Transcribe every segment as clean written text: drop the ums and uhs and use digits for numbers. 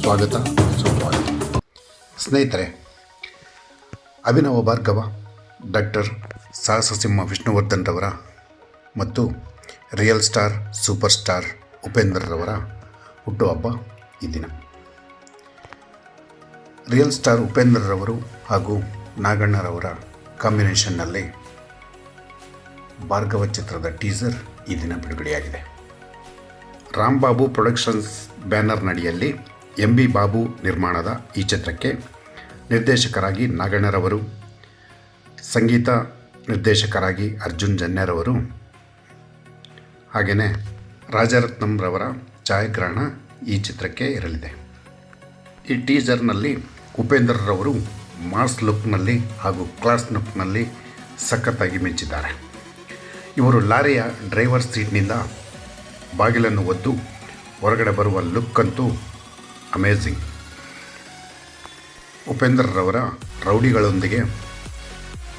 ಸ್ವಾಗತ ಸುಸ್ವಾಗತ. ಸ್ನೇಹಿತರೆ, ಅಭಿನವ ಭಾರ್ಗವ ಡಾಕ್ಟರ್ ಸಾಹಸಸಿಂಹ ವಿಷ್ಣುವರ್ಧನ್ ರವರ ಮತ್ತು ರಿಯಲ್ ಸ್ಟಾರ್ ಸೂಪರ್ ಸ್ಟಾರ್ ಉಪೇಂದ್ರರವರ ಹುಟ್ಟುಹಬ್ಬ ಈ ದಿನ. ರಿಯಲ್ ಸ್ಟಾರ್ ಉಪೇಂದ್ರರವರು ಹಾಗೂ ನಾಗಣ್ಣರವರ ಕಾಂಬಿನೇಷನ್ನಲ್ಲಿ ಭಾರ್ಗವ ಚಿತ್ರದ ಟೀಸರ್ ಈ ದಿನ ಬಿಡುಗಡೆಯಾಗಿದೆ. ರಾಂಬಾಬು ಪ್ರೊಡಕ್ಷನ್ಸ್ ಬ್ಯಾನರ್ನಡಿಯಲ್ಲಿ MB ಬಾಬು ನಿರ್ಮಾಣದ ಈ ಚಿತ್ರಕ್ಕೆ ನಿರ್ದೇಶಕರಾಗಿ ನಾಗಣ್ಣರವರು, ಸಂಗೀತ ನಿರ್ದೇಶಕರಾಗಿ ಅರ್ಜುನ್ ಜನ್ಯರವರು, ಹಾಗೆಯೇ ರಾಜರತ್ನಂರವರ ಛಾಯಾಗ್ರಹಣ ಈ ಚಿತ್ರಕ್ಕೆ ಇರಲಿದೆ. ಈ ಟೀಸರ್ನಲ್ಲಿ ಉಪೇಂದ್ರರವರು ಮಾಸ್ ಲುಕ್ನಲ್ಲಿ ಹಾಗೂ ಕ್ಲಾಸ್ ಲುಕ್ನಲ್ಲಿ ಸಖತ್ತಾಗಿ ಮಿಂಚಿದ್ದಾರೆ. ಇವರು ಲಾರಿಯ ಡ್ರೈವರ್ ಸೀಟ್ನಿಂದ ಬಾಗಿಲನ್ನು ಒದ್ದು ಹೊರಗಡೆ ಬರುವ ಲುಕ್ ಅಂತೂ ಅಮೇಝಿಂಗ್. ಉಪೇಂದ್ರರವರ ರೌಡಿಗಳೊಂದಿಗೆ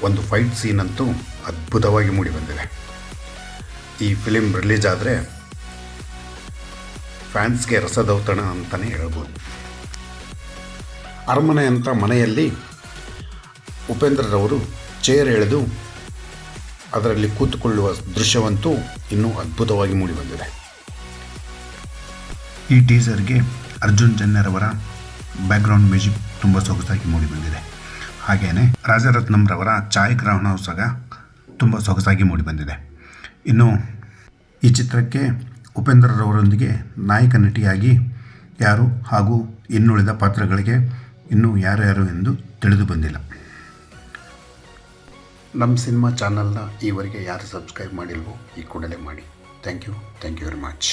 ಒಂದು ಫೈಟ್ ಸೀನ್ ಅಂತೂ ಅದ್ಭುತವಾಗಿ ಮೂಡಿಬಂದಿದೆ. ಈ ಫಿಲಿಮ್ ರಿಲೀಸ್ ಆದರೆ ಫ್ಯಾನ್ಸ್ಗೆ ರಸದೌತಣ ಅಂತಲೇ ಹೇಳ್ಬೋದು. ಅರಮನೆ ಅಂತ ಮನೆಯಲ್ಲಿ ಉಪೇಂದ್ರರವರು ಚೇರ್ ಎಳೆದು ಅದರಲ್ಲಿ ಕೂತುಕೊಳ್ಳುವ ದೃಶ್ಯವಂತೂ ಇನ್ನೂ ಅದ್ಭುತವಾಗಿ ಮೂಡಿಬಂದಿದೆ. ಈ ಟೀಸರ್ಗೆ ಅರ್ಜುನ್ ಜನ್ಯರವರ ಬ್ಯಾಕ್ಗ್ರೌಂಡ್ ಮ್ಯೂಸಿಕ್ ತುಂಬ ಸೊಗಸಾಗಿ ಮೂಡಿಬಂದಿದೆ. ಹಾಗೆಯೇ ರಾಜರತ್ನಂರವರ ಛಾಯಾಗ್ರಹಣವು ಸಹ ತುಂಬ ಸೊಗಸಾಗಿ ಮೂಡಿಬಂದಿದೆ. ಇನ್ನು ಈ ಚಿತ್ರಕ್ಕೆ ಉಪೇಂದ್ರರವರೊಂದಿಗೆ ನಾಯಕ ನಟಿಯಾಗಿ ಯಾರು ಹಾಗೂ ಇನ್ನುಳಿದ ಪಾತ್ರಗಳಿಗೆ ಇನ್ನೂ ಯಾರ್ಯಾರು ಎಂದು ತಿಳಿದು ಬಂದಿಲ್ಲ. ನಮ್ಮ ಸಿನಿಮಾ ಚಾನಲ್ನ ಈವರೆಗೆ ಯಾರು ಸಬ್ಸ್ಕ್ರೈಬ್ ಮಾಡಿಲ್ವೋ ಈ ಕೂಡಲೇ ಮಾಡಿ. Thank you very much.